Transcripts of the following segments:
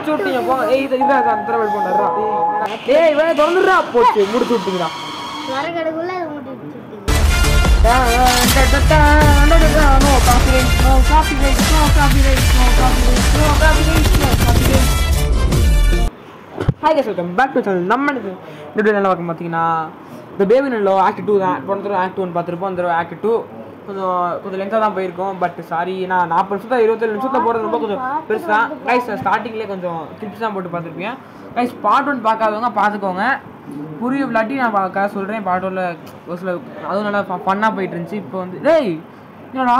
முடிச்சு விட்டீங்க போங்க. ஏய் இதான் அந்த தடவை போண்டா. ஏய் இவன் திறந்துடுறா. போச்சு முடிச்சு விட்டீங்கடா. வரகடுக்குள்ள அது மூடி வச்சிருக்கீங்க. No copyright, no copyright, no copyright, no copyright, no copyright, no copyright. Hi guys, welcome back to channel. நம்ம இந்த வீடியோ என்ன பார்க்க பார்த்தீங்கன்னா இந்த பேபி நல்லோ ஆக்ட் 2 தான். போன தடவை ஆக்ட் 1 பார்த்துருப்போம். அந்த தடவை ஆக்ட் 2 கொஞ்சம் லென்த்தாக தான் போயிருக்கோம். பட் சாரி, நான் 40 நிமிஷம் 27 நிமிஷத்தில் போகிறது ரொம்ப கொஞ்சம் பெருசு தான் கைஸ். ஸ்டார்டிங்லேயே கொஞ்சம் கிளிப்ஸ் தான் போட்டு பார்த்துருப்பீங்க கைஸ். பார்ட் 1 பார்க்காதவங்க பார்த்துக்கோங்க. புரிய விளாட்டி நான் பார்க்க சொல்கிறேன். பார்ட் 1ல் ஒரு சில அதுவும் நல்லா ஃபன்னாக போயிட்டு இருந்துச்சு. இப்போ வந்து டேய் என்னடா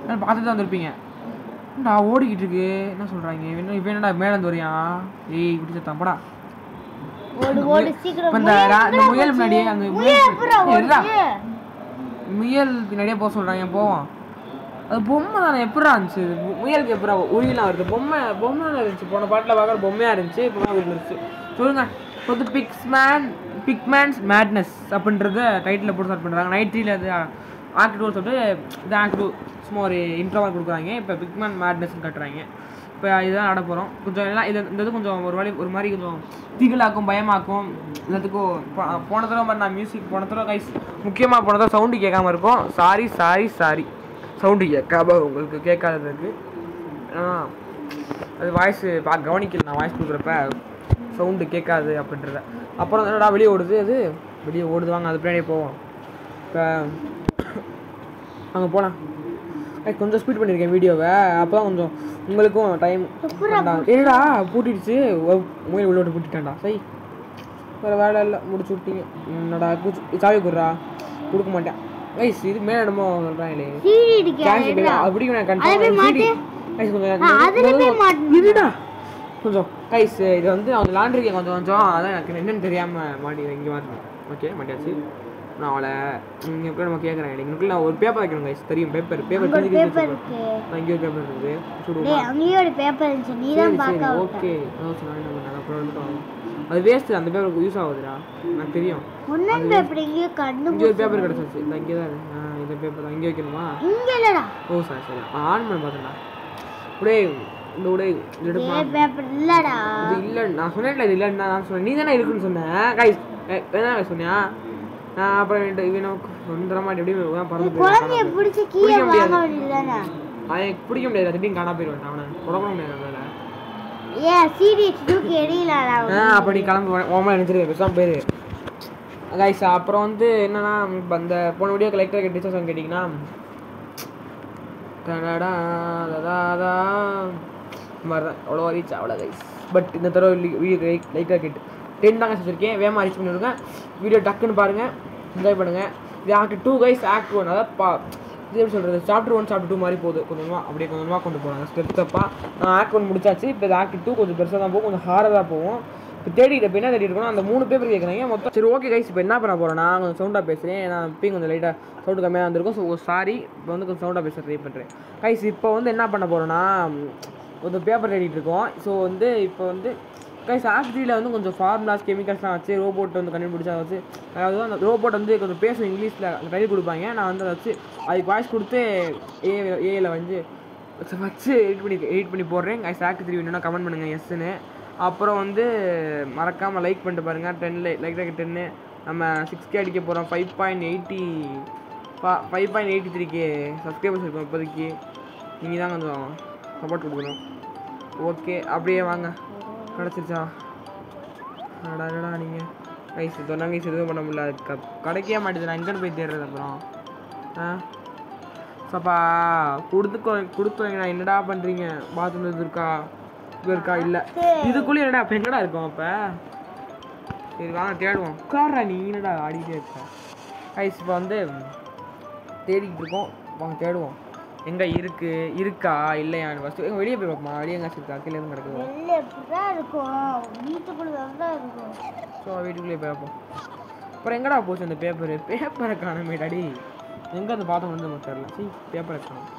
நான் பார்த்துட்டு தான் வந்திருப்பீங்க. என்னடா ஓடிக்கிட்டு இருக்கு என்ன சொல்கிறாங்க இப்போ என்னடா மேலேருந்து வரியா? ஏய் இப்படி தம்படா இப்போ இந்த முயல் முன்னாடியே அந்த முயல் பின்னாடியே போக சொல்கிறாங்க. போவோம். அது பொம்மை தானே எப்படா இருந்துச்சு? முயலுக்கு எப்படா உயிலாம் வருது? பொம்மை இருந்துச்சு. போன பாட்டில் பார்க்குற பொம்மையாக இருந்துச்சு. இப்போ தான் இருந்துச்சு. சொல்லுங்கள். இப்போ வந்து பிக்மேன்ஸ் மேட்னஸ் அப்படின்றத டைட்டில் போட்டு ஸ்டார்ட் பண்ணுறாங்க. நைட் 3ல் அது ஆக்ட் 2 சொல்லிட்டு இது ஆக்ட் 2 சும்மா ஒரு இன்ட்ரோவாக கொடுக்குறாங்க. இப்போ பிக்மேன் மேட்னஸ்ன்னு கட்டுறாங்க. இப்போ இதுதான் நட போகிறோம். கொஞ்சம் எல்லாம் இந்த இது கொஞ்சம் ஒரு மாதிரி கொஞ்சம் திகிலாக்கும் பயமாக்கும் எல்லாத்துக்கும். போன தடவை மாதிரி நான் மியூசிக் போன தடவை கைஸ் முக்கியமாக போன தடவை சவுண்டு கேட்காம இருக்கும். சாரி சவுண்டு கேட்காம உங்களுக்கு கேட்காததுக்கு அது வாய்ஸு கவனிக்கல. நான் வாய்ஸ் கொடுக்குறப்ப சவுண்டு கேட்காது அப்படின்றத. அப்புறம் என்னடா வெளியே ஓடுது. அது வெளியே ஓடுது. வாங்க அது பின்னாடியே போவோம். இப்போ அங்கே போகலாம். கொஞ்சம் ஸ்பீட் பண்ணியிருக்கேன் வீடியோவை. அப்போ தான் கொஞ்சம் உங்களுக்கும் டைம். ஏடா பூட்டிடுச்சு. முயல் உள்ளோட்டு பூட்டிட்டான்டா. சரி வேறு வேலை இல்லை. முடிச்சு விட்டீங்க. என்னடா சாவி கொடுறா. கொடுக்க மாட்டேன் கைஸ். இது மேலே என்னமோ சொல்கிறேன் இல்லையே அப்படி நான் கொஞ்சம் கொஞ்சம் கைஸ். இது வந்து அவங்க லாண்ட்ரிக்கு கொஞ்சம் அதான் எனக்கு என்னென்னு தெரியாமல் மாட்டி இங்கே மாட்டேன். ஓகே மாட்டியாச்சு. நான் அவளை இங்கே நம்ம கேட்குறேன். இன்னைக்கு நான் ஒரு பேப்பர் வைக்கணும் கைஸ். தெரியும் பேப்பர் நான் இங்கே ஒரு பேப்பர் இருக்குது. ஓகே அப்புறம் வந்துட்டோம். அது வேஸ்ட்டு. அந்த பேப்பருக்கு யூஸ் ஆகுதுடா எனக்கு தெரியும். இங்கே ஒரு பேப்பர் கிடச்சிச்சு. இந்த இங்கே தான் இந்த பேப்பர் தான் இங்கே வைக்கணுமா? ஓ சரி ஆன் பண்ண பார்த்தேன்டா. அப்படியே இந்த உடை இல்லைடா. இது இல்லை நான் சொன்னேன்ல. இது இல்லைன்னா நான் சொன்னேன். நீ தானே இருக்குன்னு சொன்னேன் கைஸ். என்ன சொன்னியா? நான் அப்புறம் இவனுக்கு வந்துடுற மாதிரி எப்படி பறந்து பிடிக்க முடியாது. திடீர்னு காணா போயிடுவேன். அவனை உடம்பு முடியாது. அப்போ நீ கிளம்பு ஓமா நினச்சிருக்கேன். பெருசாக போயிரு கைஸ். அப்புறம் வந்து என்னன்னா அந்த போன வீடியோ கலெக்டர் கேட்டு சாங் கேட்டிங்கன்னா மாதிரி தான் அவ்வளோ ரீச் அவ்வளோ கைஸ். பட் இந்த தடவை வீடியோ லைட்டாக கேட்டு 10 தாங்க வச்சுருக்கேன். வேகமாக ரீச் பண்ணிவிடுங்க. வீடியோ டக்குன்னு பாருங்கள், என்ஜாய் பண்ணுங்கள். இது ஆக்ட் 2 கைஸ். ஆக்ட் 1 அதாவது இது எப்படி சொல்கிறது, சாப்டர் 1 சாப்டர் 2 மாதிரி போகுது. கொஞ்சமாக கொண்டு போகிறாங்க ஸ்டெப்பாக. ஆக்ட் 1 முடிச்சாச்சு. இப்போ இது ஆக்ட் 2 கொஞ்சம் பெருசாக தான் போகும். கொஞ்சம் ஹாரராக போகும். இப்போ தேடிட்டு இப்போ என்ன தேடிட்டு இருக்கணும் அந்த 3 பேப்பர் கேட்குறாங்க மொத்தம். சரி ஓகே கைஸ். இப்போ என்ன பண்ண போகிறேன், நான் கொஞ்சம் சவுண்டாக பேசுகிறேன். நான் இப்போயும் கொஞ்சம் லைட்டாக சவுண்டு கம்மியாக வந்திருக்கும். So sorry. இப்போ வந்து கொஞ்சம் சவுண்டாக பேச ட்ரை பண்ணுறேன் கைஸ். இப்போ வந்து என்ன பண்ண போகிறோன்னா கொஞ்சம் பேப்பர் தேடிட்டு இருக்கோம். ஸோ வந்து இப்போ வந்து கைஸ் ஆக்ட் 3ல் வந்து கொஞ்சம் ஃபார்முலாஸ் கெமிக்கல்ஸ்லாம் வச்சு ரோபோட் வந்து கண்டுபிடிச்சா வச்சு, அதாவது அந்த ரோபோட் வந்து கொஞ்சம் பேசும் இங்கிலீஷில் அந்த டைல் கொடுப்பாங்க. நான் வந்து அதை வச்சு அதுக்கு வாய்ஸ் கொடுத்து ஏஐயில் வந்து வச்சு எடிட் பண்ணி போடுறேன் கைஸ். ஆக்ட் 3 வேணும்னா கமெண்ட் பண்ணுங்கள் எஸ்ன்னு. அப்புறம் வந்து மறக்காமல் லைக் பண்ணிட்டு பாருங்கள். 10 லைக் 10. நம்ம 6K அடிக்க போகிறோம். 5.83K சப்ஸ்கிரைபர்ஸ் இருக்கும் இப்போதைக்கு. நீங்கள் தான் கொஞ்சம் சப்போர்ட் கொடுக்கணும். ஓகே அப்படியே வாங்க. கிடச்சிருச்சா? என்னடா நீங்கள் கைஸ் சொன்னாங்க கைஸ் எதுவும் பண்ண முடியல. கிடைக்கவே மாட்டேது. நான் எங்கே போய் தேடுறது அப்புறம்? சப்பா கொடுத்துவீங்க. நான் என்னடா பண்ணுறீங்க? பாத்ரூம் இது இருக்கா இல்லை இதுக்குள்ளே என்னடா அப்போ எங்கடா இருக்கும்? அப்போ சரி வாங்க தேடுவோம். உட்கார்றா நீ என்னடா ஆடிக்கிட்டே இருக்க கைஸ். இப்போ வந்து தேடிக்கிட்டு இருக்கோம். வாங்க தேடுவோம். எங்கே இருக்கா இல்லையா ஃபஸ்ட்டு. எங்கே வெளியே போய் பார்ப்போமா? வெளியே எங்கேயாச்சும் இருக்கா? கீழே எதுவும் கிடக்குது. ஸோ வீட்டுக்குள்ளேயே போய் பார்ப்போம். அப்புறம் எங்கடா போச்சு அந்த பேப்பரை காணுமே டாடி. எங்கே அந்த பாத்திரம் வந்து நமக்கு தெரியல. சரி பேப்பரை காணும்.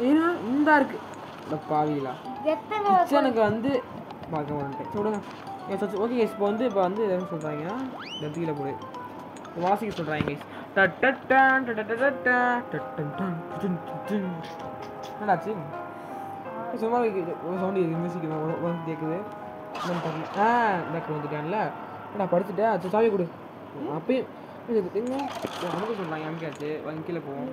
ஏன்னா இந்தா இருக்குது இந்த பாவிலா கிச்சனுக்கு வந்து பார்க்க மாட்டேன். சொல்லுங்க ஓகே கைஸ். இப்போ வந்து எதுவும் சொல்கிறாங்கன்னா இந்த கீழே போடு வாசிக்க சொல்கிறாங்க கைஸ். என்னாச்சு? சும்மா சவுண்டு மியூசிக் கேட்குது என்னன்னு தெரியல. டாக்டர் வந்துட்டான்ல நான் படுத்துட்டேன். அது சாவி கொடு அப்பயும் நமக்கு சொல்கிறாங்க எம்கேச்சு வாங்க கீழே போவோம்.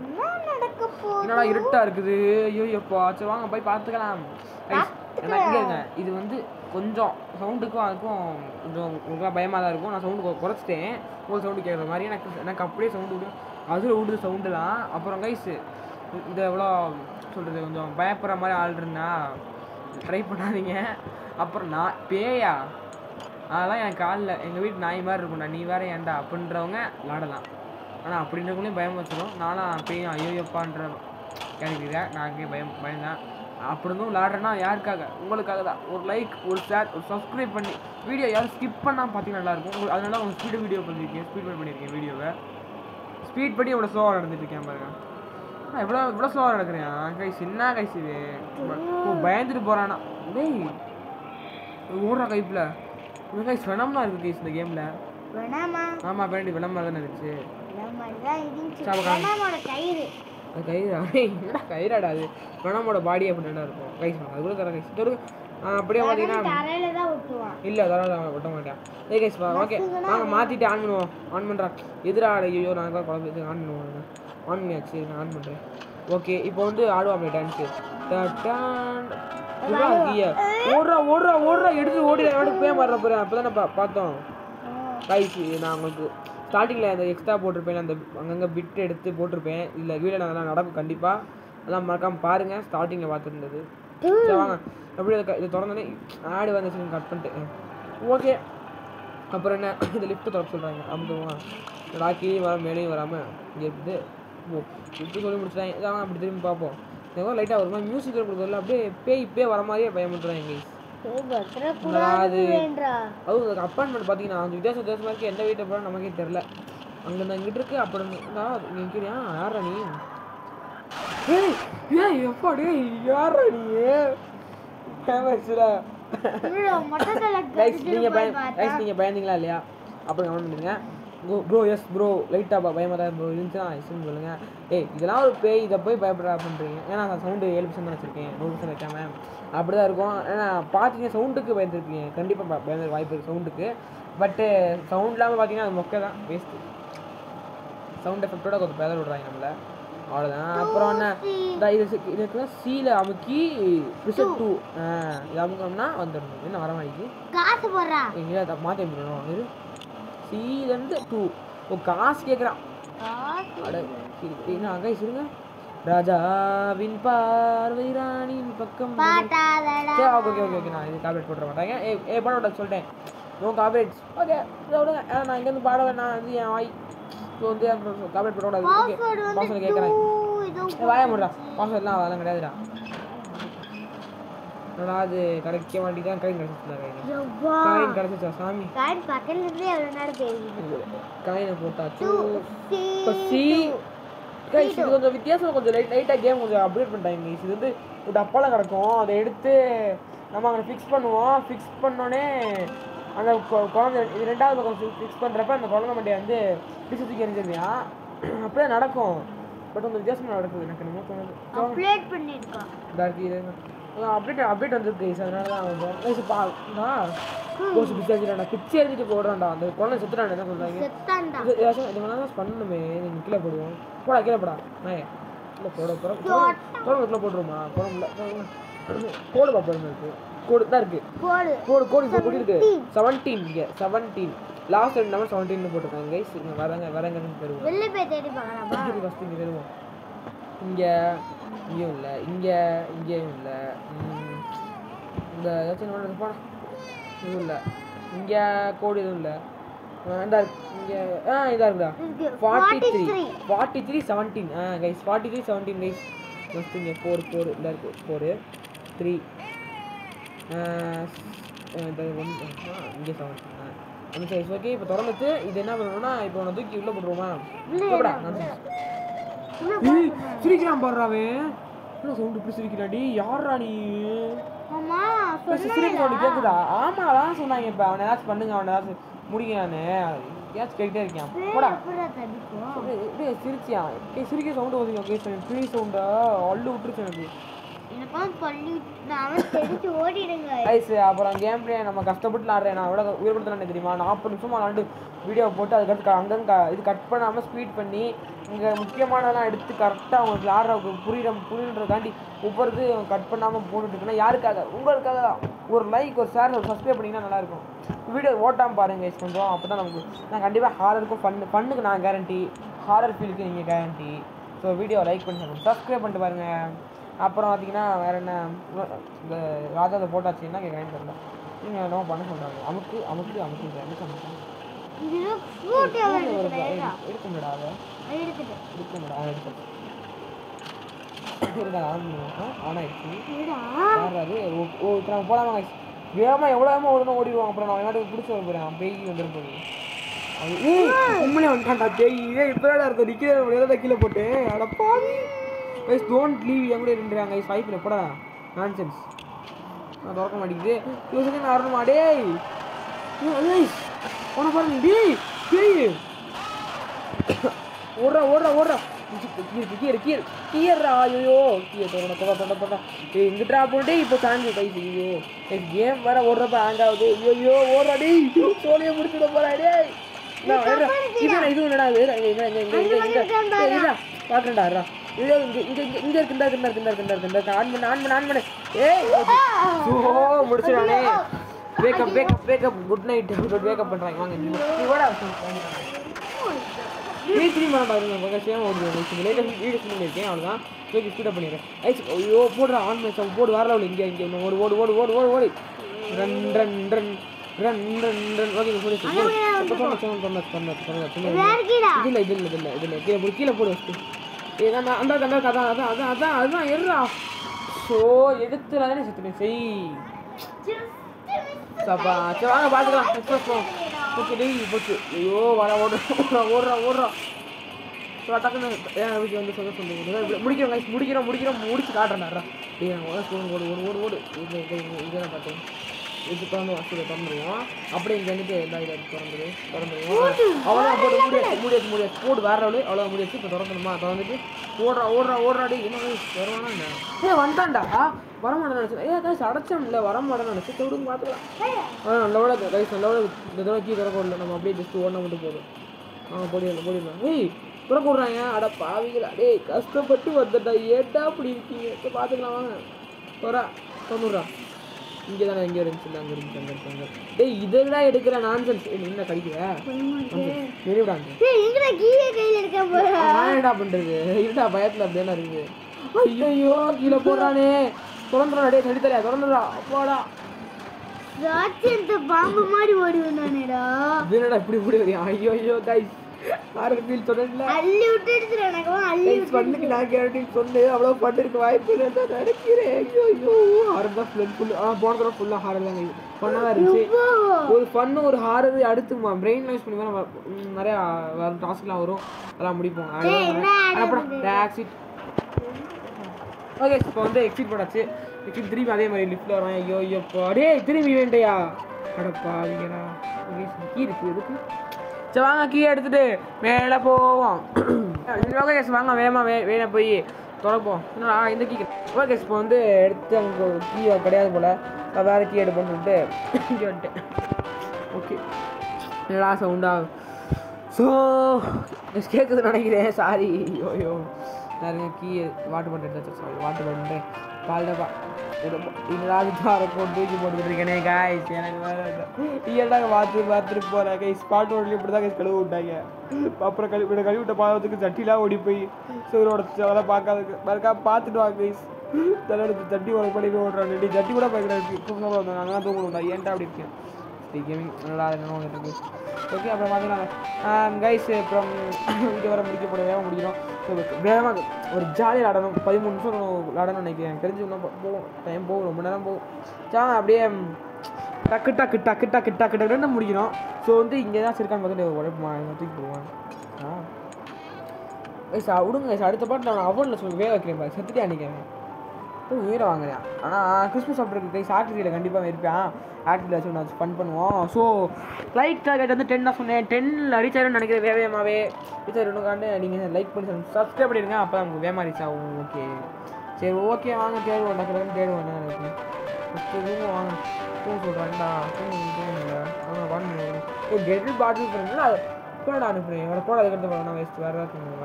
என்னடா இருட்டாக இருக்குது. ஐயோ எப்போ சரி வாங்க போய் பார்த்துக்கலாம். எனக்கு இல்லைங்க இது வந்து கொஞ்சம் சவுண்டுக்கும் அதுக்கும் கொஞ்சம் உங்களுக்குலாம் பயமாக தான் இருக்கும். நான் சவுண்டு குறைச்சிட்டேன். ஒரு சவுண்டு கேட்குற மாதிரி எனக்கு அப்படியே சவுண்டு விடும். அதில் விடுது சவுண்டுலாம். அப்புறம் கைஸ் இந்த எவ்வளோ சொல்கிறது கொஞ்சம் பயப்படுற மாதிரி ஆள் இருந்தா ட்ரை பண்ணாதீங்க. அப்புறம் நான் பேயா அதெல்லாம் என் காலில் எங்கள் வீட்டு நாய் மாதிரி இருக்கும்டா நீ வேறு ஏன்டா அப்படின்றவங்க விளாடலாம். ஆனால் அப்படின்றவங்களையும் பயம் வச்சிடும். நானும் பேயும் ஐயோப்பான்ற கேட்குறேன். நான் அங்கேயே பயம்தான். அப்படி இருந்தும் விளாட்றேன்னா யாருக்காக உங்களுக்காக தான். ஒரு லைக் ஒரு ஷேர் ஒரு சப்ஸ்கிரைப் பண்ணி வீடியோ யாரும் ஸ்கிப் பண்ணால் பார்த்தீங்கன்னா நல்லாயிருக்கும். உங்களுக்கு அதனால உங்கள் ஸ்பீட் பண்ணியிருக்கேன் வீடியோவை ஸ்பீட் பண்ணி இவ்வளோ ஸ்லோவாக நடந்துட்டுருக்கேன் பாருங்க. நான் இவ்வளோ ஸ்லோவாக நடக்கிறேன் கைஸ். என்ன கைஸ் இது பயந்துட்டு போகிறானா டேய் ஓடுறா கைப்பில் இந்த கைஸ் வெனம்லாம் இருக்குது கைஸ் இந்த கேமில். ஆமாம் வேண்டி வெனமாக தானே இருந்துச்சு. அது கயிறா என்னடா கயிறாடா அது வெனமோட பாடி அப்படின்னா இருக்கும் கைஸ். அது கூட தர கைஸ் அப்படியே பார்த்தீங்கன்னா இல்லை அதெல்லாம் ஒட்ட மாட்டேன். ஏ கைஸ் ஓகே நாங்கள் மாற்றிட்டு ஆன் பண்ணுவோம். ஆன் பண்ணுறா எதிரா ஐயோ நான் தான் குழம்பு ஆன் பண்ணுவோம். ஆன் பண்ணியாச்சு நான் ஆன் பண்ணுறேன். ஓகே இப்போ வந்து ஆடுவாங்க டான்ஸு ஓடுறா எடுத்து ஓடி போய் மாற போகிறேன். அப்போ தானே பார்த்தோம் கைஸ். நான் உங்களுக்கு ஸ்டார்டிங்கில் அந்த எக்ஸ்ட்ரா போட்டிருப்பேன். அந்த அங்கங்கே பிட் எடுத்து போட்டிருப்பேன். இல்லை வீடியோ அதெல்லாம் நடக்கும் கண்டிப்பாக. அதெல்லாம் மறக்காமல் பாருங்கள். ஸ்டார்டிங்கில் பார்த்துருந்தது. சரி வாங்க எப்படி இது திறந்தோடனே ஆடு வந்துச்சு கட் பண்ணிட்டு ஓகே. அப்புறம் என்ன இந்த லிஃப்ட்டு திறக்க சொல்கிறாங்க அமுதுவா ராக்கியும் வர மேலேயும் வராமல் இங்கே இருக்குது. லிஃப்ட்டு சொல்லி முடிச்சிட்டாங்க. இதான் அப்படி திரும்பி பார்ப்போம். எவ்வளோ லைட்டாக வருமா மியூசிக் கொடுக்குறதுல அப்படியே பேய் வர மாதிரியே பயமுட்டுறாங்க கைஸ். அது அதுவும் அப்பார்ட்மெண்ட் பார்த்தீங்கன்னா அந்த வித்தியாசமாக இருக்குது. எந்த வீட்டை போனால் நமக்கே தெரில. அங்கே இங்கிட்டு இருக்கு அப்புறம் நிற்கிறியா யாரா நீ எப்பாடி யாரா நீ நீங்கள் பயந்தீங்களா இல்லையா அப்புறம் கமெண்ட் பண்ணுங்க ப்ரோ. எஸ் ப்ரோ லைட்டாக பயமாக தான் ப்ரோ இருந்துச்சுன்னா எஸ்ன்னு சொல்லுங்கள். இதெல்லாம் ஒரு பேய் இதை போய் பயப்படுறா அப்படின்றீங்க. ஏன்னா சவுண்டு 7% தான் வச்சுருக்கேன் 100% வைக்காமல் அப்படி தான் இருக்கும். ஏன்னா பார்த்தீங்கன்னா சவுண்டுக்கு பயந்துருப்பீங்க கண்டிப்பாக பயந்துருக்க வாய்ப்பு இருக்குது சவுண்டுக்கு. பட்டு சவுண்ட் இல்லாமல் பார்த்தீங்கன்னா அது மொக்கை தான் வேஸ்ட்டு. சவுண்ட் எஃபெக்டோட கொஞ்சம் பேதல் விடுறாங்க நம்மளை அவ்வளோதான். அப்புறம் என்ன இதுக்கு சீல அமுக்கி ப்ரிசெட் 2 இது அமுக்கணும்னா வந்துடணும். என்ன வர மாதிரி காசு போடுறா எங்கேயா மாற்றி விடணும். இது சீலேருந்து 2 காசு கேட்குறான். அங்கே இருங்க ராஜாவின் பார்வை ராணியின் பக்கம். சரி ஓகே ஓகே ஓகே நான் இது காப்பரேட் போட்டுற மாட்டாங்க. பண்ண விட சொல்லிட்டேன் நோ காப்பரேட்ஸ். ஓகே விடுங்க. நான் இங்கேருந்து பாட நான் வந்து என் வாய் வந்து காப்பரேட் போட கூடாது. ஓகே பாஸ்வேர்டு கேட்குறேன். வாய முடுறா பாஸ்வேர்ட்லாம் அதெல்லாம் கிடையாதுடா. அது கிடைக்க மாட்டேதான் காயின் கிடைச்சிச்சா சாமி காயினை போட்டாச்சு. இப்போ கைஸ் இது கொஞ்சம் வித்தியாசம் கொஞ்சம் லைட்டாக கேம் கொஞ்சம் அப்டேட் பண்ணிட்டாங்க கைஸ். இது வந்து ஒரு டப்பாவில் கிடக்கும். அதை எடுத்து நம்ம அங்கே ஃபிக்ஸ் பண்ணுவோம். ஃபிக்ஸ் பண்ணோடனே அந்த குழந்தை இது 2வது பக்கம் ஃபிக்ஸ் பண்ணுறப்ப அந்த குழந்தை மண்டியை வந்து பிடிச்சி தூக்கி எரிஞ்சிருவியா அப்படியே நடக்கும். பட் கொஞ்சம் வித்தியாசமாக நடக்குது எனக்கு என்னமோ தோணுது. அப்டேட் வந்துருக்கு கைஸ். அதனால தான் கொஞ்சம் கைஸ் கோச்சு பிடிச்சாச்சுடா பிச்சை எழுதிட்டு போடுறான்டா. அந்த குழந்தை செத்துட்டான் என்ன சொல்கிறாங்க ஏதாச்சும் இது வேணாலும் பண்ணணுமே. நீங்கள் கீழே போடுவோம் போடா கீழே போடா நான் இல்லை போட குழம்புக்குள்ளே போட்டுருமா குழம்புல கோடு பாப்பா இருக்குது கோடு தான் இருக்குது கோடு இப்போ கொடி இருக்குது 17 இங்கே 17 லாஸ்ட் 2 நம்பர் 17 போட்டிருக்காங்க கைஸ். இங்கே வரங்கன்னு தருவோம் ஃபஸ்ட்டு இங்கே தருவோம். இங்கேயும் இல்லை இங்கேயும் இல்லை இந்த ஏதாச்சும் போனா இதுவும் இல்லை. இங்கே கோடு எதுவும் இல்லை. இங்கே இதாக இருக்குதா 43 17 கைஸ் 43 17 கைஸ். ஃபஸ்ட்டு இங்கே 4 இல்லை இருக்குது 4 3 இங்கே 17 கைஸ். ஓகே இப்போ திறந்துட்டு இது என்ன பண்ணணும்னா இப்போ உன்னை தூக்கி உள்ளே போட்டுருவோமா சிரிக்கிறான் பாடுறாவே என்ன சவுண்ட் இப்படி சிரிக்கிறாடி யாரா நீ சிரிப்பு சவுண்டு கேட்குதா? ஆமா அதான் சொன்னாங்க. இப்போ அவனை ஏதாச்சும் பண்ணுங்க அவனை ஏதாச்சும் முடிக்கிறானு ஏதாச்சும் கேட்டுட்டே இருக்கான் போடா சிரிச்சியா சிரிக்க சவுண்டு ஓதுங்க ஓகே சார் ஃப்ரீ சவுண்டா அள்ளு விட்டுருச்சு எனக்கு. எனக்கும் சொல்லி நான் தெரிஞ்சு ஓடிடுங்க கைஸ் அப்புறம் கேம் பிளே நம்ம கஷ்டப்பட்டு விளாட்றேன். நான் எவ்வளோ உயிர் கொடுத்தேன்னு தெரியுமா? 40 நிமிஷமாக விளாண்டு வீடியோ போட்டு அதுக்கடுத்து அங்கங்கே இது கட் பண்ணாமல் ஸ்பீட் பண்ணி இங்கே முக்கியமானதெல்லாம் எடுத்து கரெக்டாக அவங்களுக்கு விளாட்றவங்க புரியுன்றதாண்டி ஒவ்வொரு இது கட் பண்ணாமல் போட்டுட்டுருக்குன்னா யாருக்காக? உங்களுக்காக தான். ஒரு லைக், ஒரு ஷேர், ஒரு சப்ஸ்கிரைப் பண்ணிங்கன்னா நல்லாயிருக்கும். வீடியோ ஓட்டாமல் பாருங்கள் கைஸ் கொஞ்சம். அப்போ தான் நமக்கு நான் கண்டிப்பாக ஹாரருக்கும் ஃபன்னுக்கு நான் கேரண்டி, ஹாரர் ஃபீலுக்கு நீங்கள் கேரண்டி. ஸோ வீடியோ லைக் பண்ணி சப்ஸ்கிரைப் பண்ணிட்டு பாருங்கள். அப்புறம் பார்த்தீங்கன்னா வேறு என்ன, இந்த ராஜாவை போட்டாச்சுன்னா கேட்குறேன்னு தெரியல. நீங்கள் என்னமோ பண்ண சொல்கிறாங்க. அமுக்கு எடுக்க முடியாது. போலாமா வேகமாக எவ்வளோ வேகமாக ஓடிடுவோம். அப்புறம் நான் என்னோட பிடிச்சி வர போகிறேன். பேய் வந்துடும் போது உண்மையிலே வந்துட்டான்டா பேய். இப்போதான் இருக்க நிற்கிறேன் கீழே போட்டு அடப்பாவி. கைஸ் டோன்ட் லீவ் என் கூட இருந்துறாங்க கைஸ். வாய்ப்பில் எப்படா நான்சென்ஸ். நான் திறக்க மாட்டேங்குது. யோசிக்க நான் வரணுமா டேய்? உன பாருங்க டேய் பேய் ஓடுறா கீழா. ஐயோ தொட எங்கிட்டா போட்டே இப்போ சாஞ்சு கைஸ். ஐயோ கேம் வேற ஓடுறப்ப ஹேங் ஆகுது. ஐயோ ஓடுறா டேய், சோழியை முடிச்சுட போறா டேய். இது என்னடா பாக்குறேன்டா. இங்க இருக்கு ஆன் பண்ணு. ஏய் ஓ முடிச்சிடானே. Wake up good night. வேக்கப் பண்றாங்க வாங்க. இவடா வீட்லி மாடா இருங்க சேம் ஓடுது. லேட்டா வீடியோ பண்ணிருக்கேன் அவ்வளவுதான். ஓகே ஸ்பீட் அப் பண்ணிடுறேன். ஐயோ போடுற ஆன் மேட்ச் போடு வேற லெவல். இங்க ஓடு ரன் ஓகே போடு. இதுல கீழே போடு வச்சு. அதான் எர்றா. ஸோ எடுத்துலாதானே செத்துனேன் செய் சப்பா. சரி வாங்க பார்த்துக்கலாம். எக்ஸ்பிரஸ் ஓகே டெய் போச்சு. ஐயோ வர ஓடுறா. ஸோ டக்குன்னு வீட்டுக்கு வந்து சொல்ல சொல்லுங்க. முடிக்கிறோம் முடிச்சு காட்டுறேன்டா. ஓடு இதெல்லாம் பார்த்தேன். இது திறந்து வசதியை திறந்துருவோம். அப்படியே இங்கே வந்துட்டு எல்லா இதை திறந்துருவோம். அவ்வளோ போட்டு முடியாது போடு வேற லெவலு. அவ்வளோ முடியாச்சு. இப்போ திறந்துடுமா? திறந்துட்டு ஓடுறாடி. என்ன வருவானா என்ன? வந்துட்டான்டா. வரமாட்டேன்னு நினச்சேன். கைஸ் அடைச்சோம் இல்லை வரமாட்டேன்னு நினச்சி விடுங்க பார்த்துக்கலாம். நல்லவோட கைஸ் நல்லவோட இந்த தடவை கீ திறக்க விடல. நம்ம அப்படியே ஜஸ்ட் ஓடினா மட்டும் போதும். போடிடலாம். ஏய் திறக்க விட்றாங்க. அட பாவிங்களா டேய், கஷ்டப்பட்டு வந்துட்டா ஏட்டா அப்படி இருக்கீங்க. இப்போ பார்த்துக்கலாம் வாங்க. வரா தொண்ணூறா இங்கே தானே எங்கே இருந்துச்சு? அங்கே இருந்துச்சு. டேய் இதெல்லாம் எடுக்கிற நான்சென்ஸ். என்ன கடிக்கிற வெளிவிடாங்க. நான் என்னடா பண்ணுறது? இருடா பயத்தில் அப்படியே இருக்குது. ஐயோ கீழே போடுறானே. திறந்துடா டே தடித்தலையா திறந்துடா. அப்பாடா பாம்பு மாதிரி ஓடுவேன்டா. என்னடா இப்படி ஓடுவியா? ஐயோ கைஸ் ஆர்பில் சொன்னேன்ல அள்ளி விட்டுடுச்சு எனக்கு. பண்ணுக்கு நான் கேரண்டி சொன்னேன். அவ்வளோ பண்ணிருக்க வாய்ப்பு இல்லை நினைக்கிறேன். ஐயோ ஹாரர் தான் ஃபுல் போன தடவை ஃபுல்லாக ஹாரர் தாங்க பண்ணதான் இருந்துச்சு. ஒரு ஃபன்னு ஒரு ஹாரர் அடுத்து பிரெயின் யூஸ் பண்ணி தான் நிறையா டாஸ்க்லாம் வரும். அதெல்லாம் முடிப்போம். Exit okay. இப்போ வந்து எக்ஸிட் போடாச்சு. எக்ஸிட் திரும்பி அதே மாதிரி லிஃப்ட்டில் வரேன். ஐயோ டே திரும்பி வேண்டையா அடப்பாவீங்களா? கீ இருக்கு எதுக்கு? சரி வாங்க கீ எடுத்துட்டு மேலே போவோம். ஓகே வாங்க வேணா போய் திறப்போம். இந்த கீ ஓகே இப்போ வந்து எடுத்து அங்கே கீ கிடையாது போல். வேறு கீ எடுப்போம்னு சொல்லிட்டு இங்கே வந்துட்டேன். ஓகே நல்லா சவுண்டா. ஸோ கேட்குதுன்னு நினைக்கிறேன். சாரி. ஐயோ நிறைய கீ வாட்டர் பாட்டில் எடுத்து சாரி வாட்டர் பாட்டில் பால்டப்பா தூக்கி போட்டுருக்கேனே காய்ஸ். எனக்கு வேற பார்த்துட்டு போகிறேன் கைஸ். ஸ்பாட் ரோட்லேயும் இப்படி தான் கைஸ் கழுவி விட்டாங்க. அப்புறம் கழுவி விட்ட பாவத்துக்கு சட்டிலாம் ஓடி போய் சூரோட அதெல்லாம் பார்க்காதுக்கு பார்த்துட்டு வாங்க கைஸ். தலையெடுத்து சட்டி ஒரு படி போய் ஓடுறாங்க. சட்டி கூட பார்க்குறாங்க. நாங்களாம் தூங்கணும். ஏன்டா அப்படி இருக்கேன்? கேமிங் நல்லா இருக்கு. ஓகே அப்புறம் பார்த்தீங்கன்னா கைஸ் அப்புறம் வீடியோ வர முடிக்கணும். ஸோ வேகமாக ஒரு ஜாலியாக விளாடணும். 13 நிமிஷம் விளாடணும்னு நினைக்கிறேன். தெரிஞ்சு இன்னும் போகும் டைம் போகும். ரொம்ப நேரம் போகும். அப்படியே டக்கு முடிக்கணும். ஸோ வந்து இங்கே தான் இருக்கான்னு பார்த்துட்டு உழைப்புமா தூக்கி போடுவான். கைஸ் விடுங்க கைஸ். அடுத்த பாட்டு நான் அவனில் சொல்லி வேக வைக்கிறேன் பாரு. செத்துட்டே அன்றைக்கேன் உயிரை வாங்குறேன். ஆனால் கிறிஸ்மஸ் சாப்பிட்ருக்கு கைஸ் ஆக்டிவிட்டியில் கண்டிப்பாக இருப்பேன். ஆக்டிவில் வச்சு நான் ஃபன் பண்ணுவோம். ஸோ லைக் டார்கெட் வந்து 10 தான் சொன்னேன். 10 ரீச் ஆகிடும்னு நினைக்கிறேன். வேகமாகவே ரீச் ஆகிடும்காண்டு நீங்கள் லைக் பண்ணி சப்ஸ்கிரைப் பண்ணிடுங்க. அப்போ தான் உங்களுக்கு வேகமாக ரீச் ஆகும். ஓகே சரி ஓகே வாங்க தேடுவோம் டக்குன்னு தேடுவோம் என்ன இருக்கு ஃபஸ்ட்டு ரூம் வாங்க தூங்க சொல்கிறாங்கடா தூங்குங்க வாங்க கெட்டில் பாட்டில் பண்ணுங்களா போடா அனுப்புறேன் வேறு போட அதுக்கடுத்து போடணும் வேஸ்ட் வேறு ஏதாச்சும்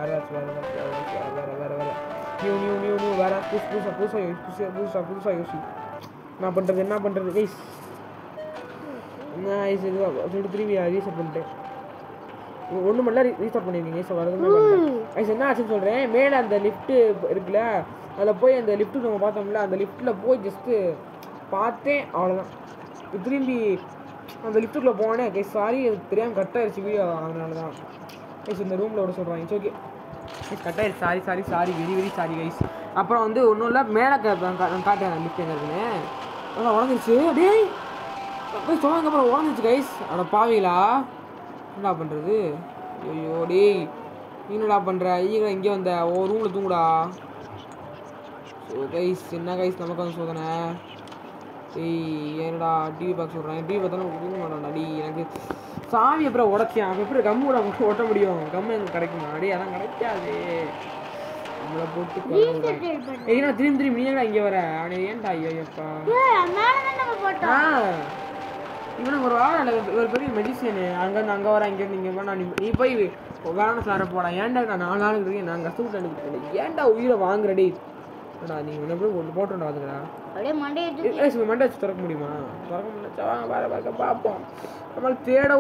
வேறு நியூ வேறு புதுசாக யோசி என்ன பண்ணுறது கைஸ் நான் சொல்லிட்டு திரும்பி ரீசெட் பண்ணிட்டேன் ஒன்றும் மட்டும் ரீஸ்டார்ட் பண்ணியிருக்கீங்க ஸோ வரதுமே கைஸ் என்ன ஆச்சுன்னு சொல்கிறேன் மேலே அந்த லிஃப்ட்டு இருக்குல்ல அதில் போய் அந்த லிஃப்ட்டு நம்ம பார்த்தோம்ல அந்த லிஃப்ட்டில் போய் ஜஸ்ட்டு பார்த்தேன் அவ்வளோதான் திரும்பி அந்த லிஃப்ட்டுக்குள்ளே போனேன் கைஸ் சாரி அது தெரியாமல் கட் ஆயிடுச்சு வீடியோ அதனால தான் கைஸ் இந்த ரூமில் விட சொல்கிறாங்க இட்ஸ் ஓகே கைஸ் கட் ஆயிடுச்சு சாரி வெரி சாரி கைஸ் அப்புறம் வந்து ஒன்றும் இல்லை மேலே காட்டுறேன் லிஃப்ட் எங்கே இருக்குன்னு அதான் உடஞ்சிருச்சு டேய் சொன்னாங்க அப்புறம் உடஞ்சிருச்சு கைஸ் அட பாவீங்களா என்னடா பண்ணுறது ஐயோ டேய் நீ என்னடா பண்ணுற ஈங்க இங்கே வந்த ஓ ரூமில் தூங்குடா ஸோ கைஸ் என்ன கைஸ் நமக்கு வந்து சோதனை ஏய் என்னடா டிவி பார்க்க சொல்கிறேன் டிவி பார்த்தாலும் தூங்க மாட்டான்டா டி எனக்கு சாவி அப்புறம் உடச்சேன் அப்போ எப்படி கம்மு கூட ஒட்ட முடியும் கம்மு எனக்கு கிடைக்குமா அடி அதான் கிடைக்காது நம்மளை போட்டு ஏன்னா திரும்பி நீ ஏன்டா இங்கே வர அவனை ஏன்டா ஐயோப்பா இவனுக்கு ஒரு வாரம் ஒரு பெரிய மெடிசனு அங்கேருந்து அங்கே வர இங்கேருந்து இங்கே போனால் நீ போய் வேணாம் சார போடா ஏன்டா நான் 4 நாளுக்கு இருக்கேன் நான் கஷ்டப்பட்டு எனக்கு ஏன்டா உயிரை வாங்குறடி ஏடா நீ என்ன போய் ஒன்று போட்டுடா அதுக்கடா மண்டே வச்சு திறக்க முடியுமா திறக்க முடியல வாங்க வேறு பார்ப்போம் நம்மளால் தேட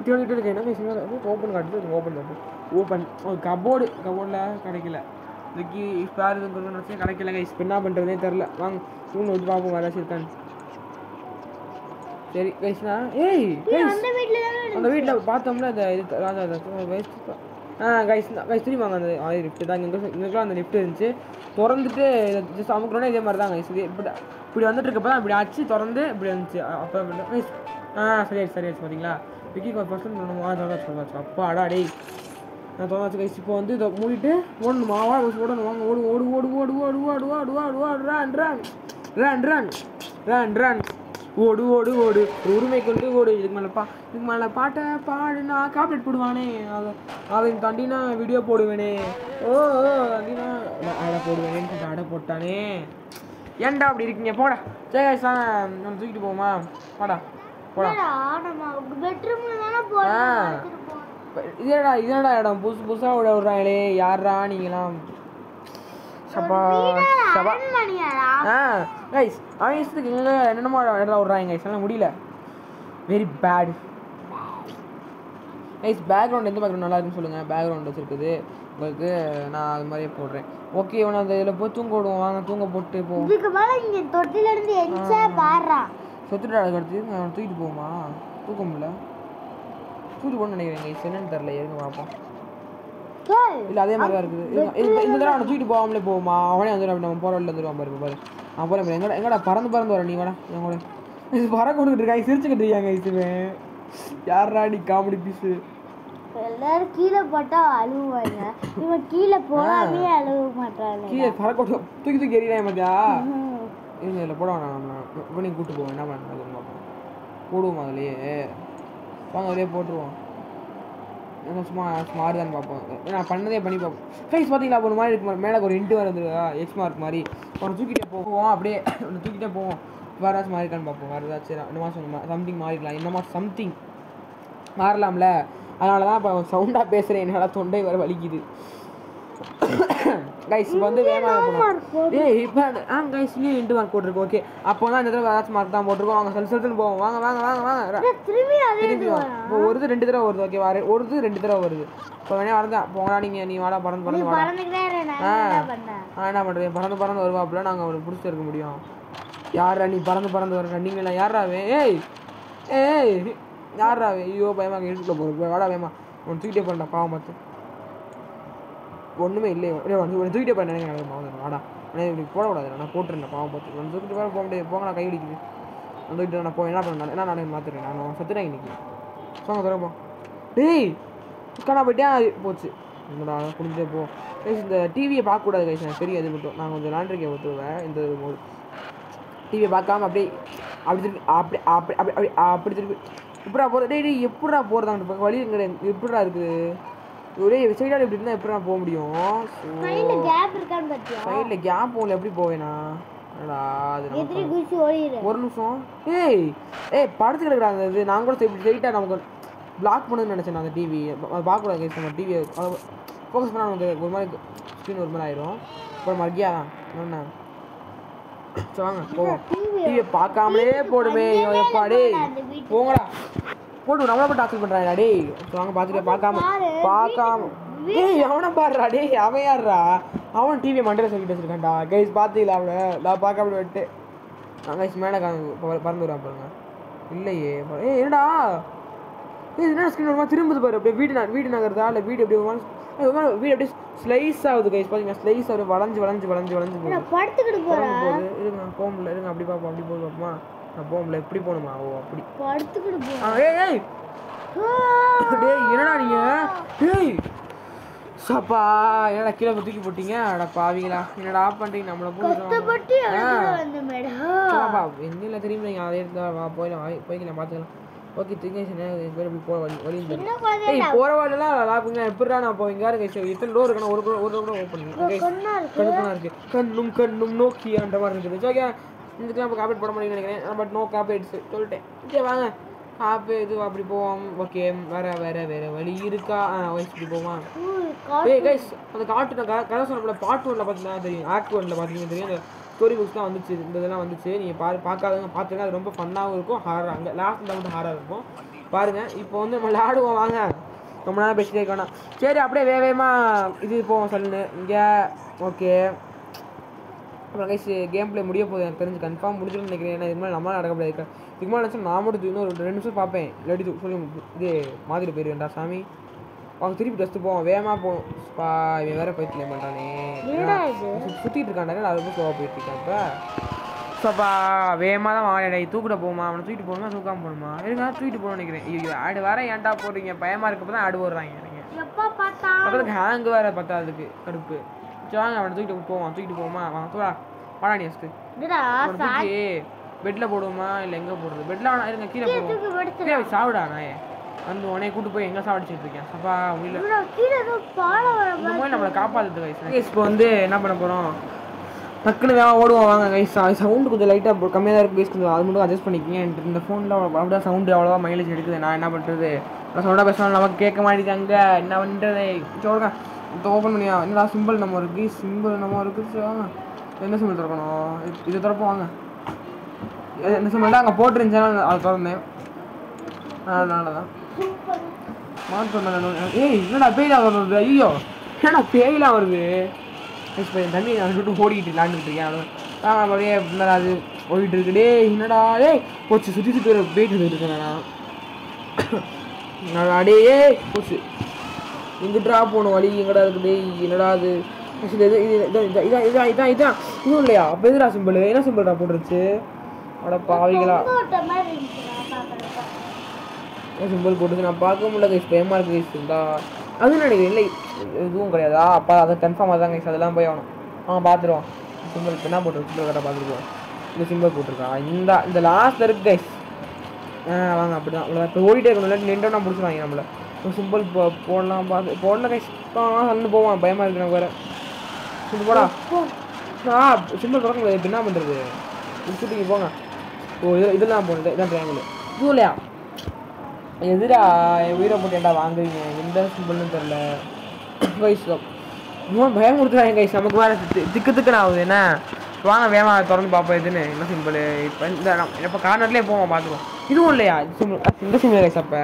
தேடிட்டு இருக்கேன் என்ன ஓப்பன் காட்டுது ஓப்பன் கபோர்டில் கிடைக்கல இதுக்கு ஸ்பேர் இதுன்னு கிடைக்கல கைஸ் என்ன பண்ணுறதுனே தெரில வாங்க தூண் வச்சு பார்ப்போம் வேறு இருக்கான்னு சரி கைஸ்ண்ணா ஏய் அந்த வீட்டில் பார்த்தோம்ல அந்த இது ராஜா கைஸ் திரும்பி வாங்க அந்த லிஃப்ட்டு தான் இங்கெல்லாம் அந்த லிஃப்ட் இருந்துச்சு திறந்துட்டு ஜஸ்ட் அமுக்கணும்னா இதே மாதிரி தான் கைஸ் இது இப்படி வந்துட்டு இருக்கப்போ தான் இப்படி ஆச்சு திறந்து இப்படி வந்துச்சு அப்போ கைஸ் சரியாச்சு பார்த்தீங்களா விக்கி ஃபஸ்ட் சொல்லுவாச்சு அப்பா அடா டேய் நான் தோணாச்சு கைஸ் இப்போ வந்து இதை மூடிட்டு ஓடணுமா ஓடணும் வாங்க ரன் ஓடு உரிமை கொண்டு ஓடு இதுக்கு மேலே பாட்டை பாடுனா காப்பரேட் போடுவானே அதை தாண்டி நான் வீடியோ போடுவேனே தாண்டினா அடை போடுவேனேன்னு அடை போட்டானே ஏன்டா அப்படி இருக்கீங்க போடா சரி நம்ம தூக்கிட்டு போவோமா போடா இதேடா இடம் புதுசாக விடுறாங்களே யாரா நீங்களாம் கைஸ் அவன் இஷ்டத்துக்கு என்னென்னமோ இடத்துல விட்றாங்க கைஸ் எல்லாம் முடியல வெரி பேட் கைஸ் பேக்ரவுண்ட் எந்த பேக்ரவுண்ட் நல்லா இருக்குன்னு சொல்லுங்கள் பேக்ரவுண்ட் வச்சுருக்குது உங்களுக்கு நான் அது மாதிரியே போடுறேன் ஓகே இவனை அந்த இதில் போய் தூங்க விடுவோம் வாங்க தூங்க போட்டு போவோம் சொத்துட்டு அடுத்து நான் தூக்கிட்டு போவோமா தூக்க முடியல தூக்கிட்டு போகணும்னு நினைக்கிறேன் கைஸ் என்னன்னு தெரில எதுங்க பார்ப்போம் இல்லை அதே மாதிரி தான் இருக்குது இந்த தடவை அவனை தூக்கிட்டு போகாமலே போவோமா அவனே வந்துடும் நம்ம போகிற வழியில் வந்துடுவான் பாரு நான் போகிறேன் எங்கடா பறந்து வர நீ வேணா என் கூட இது பறக்க கொடுத்துட்டு இருக்காங்க சிரிச்சுக்கிட்டு இருக்காங்க இதுவேன் யாரா நீ காமெடி பீஸு எல்லாரும் கீழே போட்டா அழுவாங்க இவன் கீழே போகாமே அழுவ மாட்டாங்க கீழே பறக்க தூக்கி எறியான் பார்த்தியா இல்லை போட வேணாம் இப்போ நீங்கள் கூப்பிட்டு போவோம் என்ன பண்ணுறது பார்ப்போம் போடுவோம் அதுலேயே வாங்க அதுலேயே போட்டுருவோம் சும்மா ஸ்மார்ட் பார்ப்போம் நான் பண்ணதே பண்ணி பார்ப்போம் கைஸ் பார்த்தீங்களா ஒரு மாதிரி இருக்கு மேலே ஒரு இன்ட்டு வந்துருக்கா எக்ஸ் மார்க் மாதிரி ஒன்று தூக்கிட்டே போவோம் அப்படியே ஒன்று தூக்கிட்டே போவோம் வேறு ஏதாச்சும் மாறிக்கான்னு பார்ப்போம் வேறு ஏதாச்சும் இந்த மாதம் சம்திங் மாறிக்கலாம் இந்த மாதம் சம்திங் மாறலாம்ல அதனால தான் இப்போ சவுண்டாக பேசுகிறேன் என்னால் தொண்டை வர வலிக்குது கைஸ் இப்போ வந்து வேகமாக போகணும் இப்போ கைஸ் இன்னும் இன்ட்டு மார்க் போட்டிருக்கோம் ஓகே அப்போ தான் இந்த தடவை ஏதாச்சும் மார்க் தான் போட்டிருக்கோம் அவங்க செல்லுன்னு போவோம் வாங்க திரும்பி இப்போ ஒரு 2 தடவை வருது ஓகே ஒரு 2 தடவை வருது இப்போ வேணா வரதான் போங்களா நீ வாடா பறந்து வாடா என்ன பண்ணுறது பறந்து வருவா அப்படிலாம் நாங்கள் அவனுக்கு பிடிச்சி இருக்க முடியும் யாரா நீ பறந்து வர நீங்களா யாராவே ஏய் யாராவே ஐயோ பயமாக எடுத்துக்கிட்ட போகிறோம் வாடா பயமா ஒன்று தூக்கிட்டே போகிறேன்டா பாவம் பார்த்து ஒன்றுமே இல்லை ஒன்று தூக்கிட்டே போய் நினைக்கிறேன் வாடா இப்படி போடக்கூடாது நான் போட்டுருந்தேன் பாவம் பார்த்து ஒன்று தூக்கிட்டு போக முடியாது போங்க நான் கை பிடிக்குது வந்து தூக்கிட்டு நான் போய் என்ன பண்ணேன் என்ன நானே மாற்றுறேன் நான் சத்துட்டேன் இன்னைக்கு சொங்க தரப்போ டேய் காணா போயிட்டே போச்சு என்னடா குடிஞ்சே போ கைஸ் இந்த டிவியை பார்க்கக்கூடாது கைஸ் எனக்கு தெரியும் அது மட்டும் நான் கொஞ்சம் லாண்ட்ரிக்கை ஊற்றுவேன் இந்த போது டிவியை பார்க்காம அப்படியே அப்படி திருப்பி எப்படா போகிறது டேய் எப்படா போகிறதாங்க வழி கிடையாது எப்படா இருக்குது ஒரே சைடால இப்படி இருந்தா எப்படி நான் போக முடியும்? சைடுல கேப் இருக்கான்னு பாத்தியா? சைடுல கேப் போல எப்படி போவேனா? என்னடா அது எதிரி குச்சி ஓடிரு. ஒரு நிமிஷம். ஏய் படுத்து கிடக்குறா அந்த இது. நான் கூட இப்படி ஸ்ட்ரைட்டா நமக்கு பிளாக் பண்ணுன்னு நினைச்சேன் அந்த டிவி. அது பார்க்க கூடாது கைஸ். நம்ம டிவி ஃபோக்கஸ் பண்ணா நமக்கு ஒரு மாதிரி ஸ்க்ரீன் ஒரு மாதிரி ஆயிடும். அப்புறம் மர்கியா தான் என்ன வாங்க போவோம். டிவியை பார்க்காமலே போடுமே எப்பாடி போங்கடா போட்டு நம்மள போட்டு டாக்டர் பண்ணுறாங்க டேய். வாங்க பார்த்துட்டு பார்க்காம டேய் அவனை பாடுறா டேய். அவன் யாருடா? அவன் டிவியை மண்டையில் சொல்லிட்டு வச்சிருக்கான்டா கைஸ். பார்த்தீங்களா அவனை? நான் பார்க்காம விட்டு நான் கைஸ் மேலே பறந்து வருவான் பாருங்க. இல்லையே என்னடா என்ன ஸ்க்ரீன் ஒரு மாதிரி திரும்புது பாரு. அப்படியே வீடு நகருதா இல்லை வீடு எப்படி வீடு அப்படியே ஸ்லைஸ் ஆகுது கைஸ். பார்த்தீங்கன்னா ஸ்லைஸ் ஆகுது. வளைஞ்சு படுத்துக்கிட்டு போகிறேன். இருங்க போகல இருங்க அப்படி பார்ப்போம். அப்படி போய் பார்ப்போமா? நான் போகல எப்படி போகணுமா? ஓ அப்படி படுத்துக்கிட்டு போகிறேன். ஏய் என்னடா நீங்க? ஏய் சப்பா என்னடா கீழே தூக்கி போட்டீங்க? அட பாவீங்களா என்னடா பண்றீங்க? நம்மள கஷ்டப்பட்டு வந்து மேடம் என்ன தெரியுமா? நீங்க அதே இடத்துல போய்க்கலாம் பார்த்துக்கலாம். ஓகே தூக்கி எப்படி போக வழி ஏய் போகிற வாடெல்லாம் லாப்புங்க. எப்படிடா நான் போய் இங்கே கைஸ் இத்தனை டோர் இருக்கணும். ஒரு கூட ஓப்பன் பண்ணுங்க. இருக்கு கண்ணும் நோக்கியான்ற மாதிரி இருக்குது. ஓகே இதுக்கெல்லாம் இப்போ காப்பீட் போட முடியும்னு நினைக்கிறேன். பட் நோ காப்பீட்ஸ் சொல்லிட்டேன். ஓகே வாங்க காப்பு இது அப்படி போவோம். ஓகே வேற வழி இருக்கா? இப்படி போவான். ஏய் கைஸ் அந்த காட்டு நான் கதை சொன்ன பார்ட் 1ல பார்த்தீங்கன்னா தெரியும். ஆக்ட் 1ல பார்த்தீங்கன்னா தெரியும். அந்த ஸ்டோரி புக்ஸ்லாம் வந்துச்சு. இந்த இதெல்லாம் வந்துச்சு. நீங்கள் பார்க்காதவங்க பார்த்துருங்க. அது ரொம்ப ஃபன்னாகவும் இருக்கும். ஹாரர் அங்கே லாஸ்ட் வந்து ஹாரர் இருக்கும் பாருங்கள். இப்போ வந்து நம்ம விளையாடுவோம் வாங்க. ரொம்ப நேரம் பேசிட்டே இருக்கணும். சரி அப்படியே வேகமாக இது போவோம் சொல்லுன்னு இங்கே. ஓகே அப்புறம் கைஸ் கேம் பிளே முடிய போகுது எனக்கு தெரிஞ்சு. கன்ஃபார்ம் முடிஞ்சிடும்னு நினைக்கிறேன். ஏன்னா இது மாதிரி நம்மளால் நடக்க முடியாது. இதுக்கு மேலே நினச்சா நான் மட்டும் இன்னும் 2 நிமிஷம் பார்ப்பேன். இல்லாட்டி சொல்லி இது மாதிரி போயிருவேன்டா சாமி. அவங்க திருப்பி டஸ்ட்டு போவோம். வேகமாக போகணும். ஸ்பா இவன் வேறு போயிட்டு பண்ணுறானே சுற்றிட்டு இருக்காண்டா. அது ரொம்ப ஸ்லோவாக போயிட்டு இருக்கான். இப்போ ஸ்பா வேகமாக தான் வாடா. தூக்கிட்ட போமா? அவனை தூக்கிட்டு போகணுமா தூக்காமல் போகணுமா? எனக்கு தூக்கிட்டு போகணும்னு நினைக்கிறேன். ஐயோ ஆடு வேற ஏன்டா போடுறீங்க? பயமாக இருக்கப்போ தான் ஆடு போடுறாங்க. எனக்கு ஹேங்கு வேறு பத்தாதுக்கு கடுப்பு. சரி வாங்க அவனை தூக்கிட்டு போவோமா? வாங்க தூடா வாடா நீ தூக்கி பெட்டில் போடுவோமா இல்லை எங்கே போடுறது? பெட்டில் வேணா இருங்க கீழே போடுவோம். சாப்பிடா நாயே வந்து உடனே கூட்டு போய் எங்கே சாப்பிடிச்சிட்டு இருக்கேன். அப்பா முடியல நம்மளை காப்பாற்றுது கைஸ். இப்போ வந்து என்ன பண்ண போகிறோம்? டக்குன்னு வேகமாக ஓடுவோம் வாங்க கைஸ். சவுண்டு கொஞ்சம் லைட்டாக கம்மியாக தான் இருக்குது கைஸ். கொஞ்சம் அது மட்டும் அட்ஜஸ்ட் பண்ணிக்கிங்க. இந்த ஃபோனில் அப்படியே சவுண்டு அவ்வளோவா மைலேஜ் எடுக்குது. நான் என்ன பண்ணுறது? நான் சவுண்டாக பேசினாலும் நமக்கு கேட்க மாட்டேங்குது. அங்கே என்ன பண்ணுறது? சொல்லுங்க இப்போ ஓப்பன் பண்ணியா? என்னடா சிம்பிள் நம்ம இருக்குது. வாங்க என்ன சிம்பிள் திறக்கணும்? இதை திறப்போம் வாங்க. என்ன சிம்பிள் அங்கே போட்டுருந்துச்சா அதை திறந்தேன். அதனால தான் ஏய் என்னடா பேயிலாம் வருது? ஐயோ ஏன்னா பேயிலாம் வருது. தண்ணி அதை விட்டு ஓடிக்கிட்டு விளாண்டுக்கிட்டு இருக்கேன். அப்படியே அது ஓடிட்டு இருக்கு. டே என்னடா டேய் போச்சு சுற்றி போயிட்டு இருக்கேன். அடே போச்சு எங்கிட்டா போகணும் வழி எங்கடா இருக்குது? என்னடா அது இதான் இதுவும் இல்லையா? அப்போ எதுடா சிம்பிள்? என்ன சிம்பிள்டா போட்டுருச்சு? அட பாவிகளா சிம்பிள் போட்டுச்சு. நான் பார்க்க முடியல கைஸ். பயமாக இருக்குது கைஸ். இருந்தா அதுவும் நினைக்கிறேன். இல்லை எதுவும் கிடையாதா? அப்போ அதை கன்ஃபார்மாக தான் கைஸ். அதெல்லாம் போய் ஆகணும். பார்த்துருவோம். சிம்பிள் என்ன போட்டுருக்கு? சிம்பிள் கரெக்டாக பார்த்துருவோம். இந்த சிம்பிள் போட்டிருக்கான். இந்த லாஸ்ட் இருக்கு கைஸ். வாங்க அப்படி தான் அவ்வளோ இப்போ ஓடிட்டே இருக்கணும். இல்லாட்டி நின்றோன்னா பிடிச்சிருவாங்க நம்மளை. சிம்பிள் போடலாம் போடல கைஸ். சன்னு போவான். பயமாக இருக்கு எனக்கு வேறு. சிம்பிள் போடா சிம்பிள் தொடக்க முடியாது. இப்போ என்ன பண்ணுறது? சுட்டிக்கு போங்க. இதெல்லாம் போகணும். இதான் ட்ரையாங்கிள் இதுவும் இல்லையா? எதிரா என் உயிரை போட்டு ஏன்டா வாங்குவீங்க? எந்த சிம்பிள்னு தெரில கைஸ். இன்னும் பயம் கொடுத்துறாங்க கைஸ். நமக்கு வேறு திக்குன்னு ஆகுது. என்ன வாங்க வேகமாக திறந்து பார்ப்போம். எதுன்னு என்ன சிம்பிள்? இப்போ இந்த இப்போ கார்னர்லேயே போவோம் பார்த்துருவோம். இதுவும் இல்லையா? இந்த சிம்பிள் கைஸ். அப்போ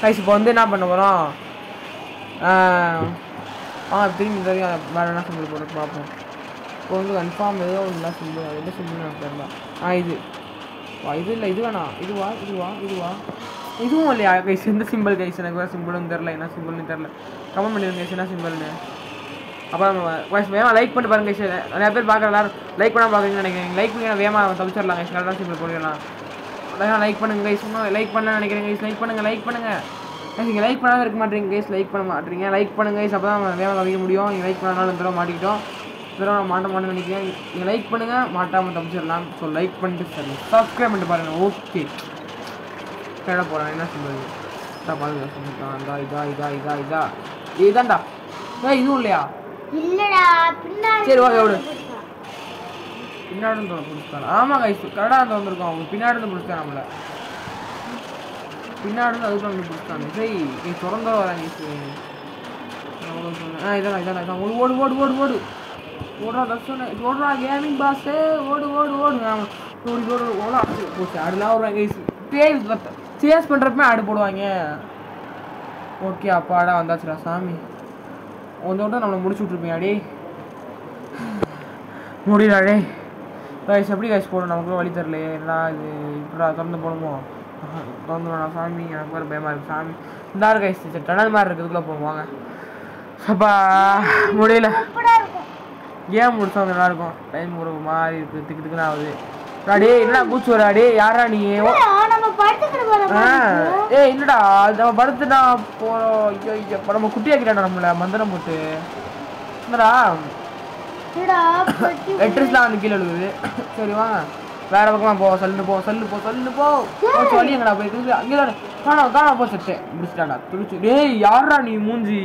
கைஸ் இப்போ வந்து என்ன பண்ண போகிறோம்? திரும்பி தெரியும் வேறு என்ன சிம்பிள் போட்டு பார்ப்போம். இப்போ வந்து கன்ஃபார்ம் ஏதோ ஒன்றா சிம்பிள். எந்த சிம்பிள்னு எனக்கு தெரியல. இது இல்லை இது வேணா. இதுவா இதுவும் இல்லையா கைஸ்? எந்த சிம்பிள் கைஸ்? எனக்கு வேறு சிம்பிள்னு தெரில. என்ன சிம்பிள்னு தெரில. கமெண்ட் பண்ணிடுங்க கைஸ் என்ன சிம்பிள்னு. அப்புறம் கைஸ் வேகமாக லைக் பண்ணிட்டு பாருங்க கைஸ். நிறையா பேர் பார்க்குற எல்லாரும் லைக் பண்ணால் பார்க்குறீங்கன்னு நினைக்கிறேன். லைக் பண்ணி வேகமாக தவிச்சிடலாம் கைஸ். கரெக்டாக சிம்பிள் போடலாம். அதான் லைக் பண்ணுங்க கைஸ். இன்னும் லைக் பண்ணலாம் நினைக்கிறேன் கைஸ். லைக் பண்ணுங்கள் கைஸ். நீங்கள் லைக் பண்ணாமல் இருக்க மாட்டீங்க கைஸ். லைக் பண்ண மாட்டீங்க. லைக் பண்ணுங்க கைஸ். அப்போ தான் வேகமாக தவிக்க முடியும். நீங்கள் லைக் பண்ணாலும் இந்த தடவை மாட்டிக்கிட்டோம். நான் மாட்டேன்னு நினைக்கிறேன். நீங்கள் லைக் பண்ணுங்கள். மாட்டாமல் தப்பிச்சிடலாம். ஸோ லைக் பண்ணிட்டு சரி சப்ஸ்கிரைப் பண்ணிட்டு பாருங்கள். ஓகே தேட போகிறேன் என்ன சிம்பிள்? பாருங்க சொல்லிட்டான் இதா இதுதான்டா இதுவும் இல்லையா இல்லடா பின்னாடி சரி ஓகே விடு பின்னாடி இருந்து பிடிச்சிட்டான் ஆமாம் கைஸ் கரெக்டாக இருந்து வந்திருக்கோம் அவங்க பின்னாடி இருந்து பிடிச்சிட்டான் நம்மளை பின்னாடி இருந்து அதுக்கு வந்து பிடிச்சிட்டாங்க சரி நீ திறந்தா வரேன் இதான் ஓடு ஓடுறா தர்ஷன் ஓடுறா கேமிங் பாஸு ஓடு ஓடா போச்சு ஆடுலாம் விடுறாங்க கைஸ் பேர் சேஸ் பண்ணுறப்பமே ஆடு போடுவாங்க ஓகே அப்பாடா வந்தாச்சுடா சாமி ஒன்று நம்மளை முடிச்சு விட்ருப்பீங்க அடி முடியலாடே கைஸ் எப்படி கைஸ் போடணும் நமக்கு வழி தரலையே என்ன இது இப்படா திறந்து போகணுமோ திறந்து வேணாம் சாமி எனக்கு வேறு பயமாக இருக்குது சாமி இந்த கைஸ் டனல் மாதிரி இருக்கிறதுக்குள்ளே போவாங்க அப்பா முடியல கேம் முடிச்சா நல்லாயிருக்கும் டைம் ஒரு மாதிரி இருக்குது திக்குன்னு ஆகுது அடே என்ன கூச்சு வர அடே யாரா நீ இல்லடா நம்ம படுத்துனா போறோம் இப்போ நம்ம குட்டியாக்கிட்டா நம்மள மந்திரம் போட்டு என்னடா வெட்ரிஸ்லாம் வந்து கீழே எழுதுது சரி வாங்க வேற பக்கமா போ சொல்லு போ சொல்லிங்கடா போய் அங்கே காணா போ செட்டு முடிச்சிட்டாடா துடிச்சு டேய் யாரா நீ மூஞ்சி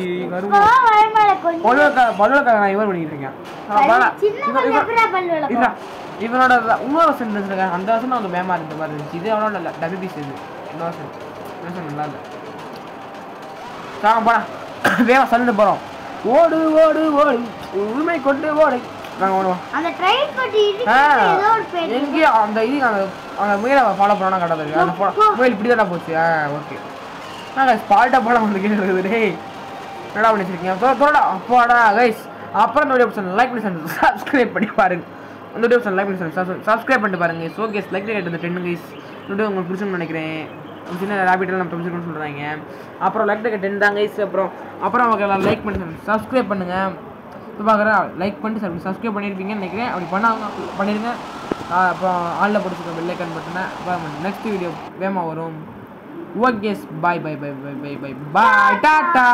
பல்லுவக்காக நான் இவர் பண்ணிட்டு இருக்கேன் இவனோட இன்னொரு வருஷம் இருந்துச்சுங்க அந்த வருஷம் அவங்க மேமா இருந்த மாதிரி இருந்துச்சு இது அவனோட இல்லை டபி பீஸ் இது இந்த வருஷம் நல்லா இல்லை போடா வேகமா சொல்லிட்டு போகிறோம் ஓடு உரிமை கொண்டு ஓடு நாங்கள் ஓடுவோம் எங்கேயும் அந்த இது அந்த முயலை ஃபாலோ பண்ணா கிடையாது அந்த முயல் இப்படி தானே போச்சு ஓகே நாங்கள் ஸ்பால்ட்டாக போட வந்து கீழே இருக்குது டேய் என்னடா பண்ணி வச்சிருக்கீங்க தோடா அப்பாடா கைஸ் அப்புறம் இந்த வீடியோ லைக் பண்ணி சப்ஸ்கிரைப் பண்ணி பாருங்க அந்த வீடியோ லைக் பண்ணி சப்ஸ்கிரைப் பண்ணிட்டு பாருங்க ஸோ கேஸ் லைக் கேட்டு இந்த 10 கைஸ் வீடியோ உங்களுக்கு பிடிச்சுன்னு நினைக்கிறேன் சின்ன ரேபிட்டெல்லாம் நம்ம பிடிச்சிருக்குன்னு சொல்கிறாங்க அப்புறம் லைக் கேட்டு 10 தான் கைஸ் அப்புறம் அவங்க எல்லாம் லைக் பண்ணி சப்ஸ்கிரைப் பண்ணுங்கள் இப்போ பார்க்குறேன் லைக் பண்ணிட்டு சப்ஸ்கிரைப் பண்ணியிருப்பீங்கன்னு நினைக்கிறேன் அப்படி பண்ணிடுங்க அப்புறம் ஆளில் பிடிச்சிருக்க பெல்லைக்கன் பட்டனை அப்புறம் நெக்ஸ்ட் வீடியோ வேகமாக வரும் ஓகே பாய் டாட்டா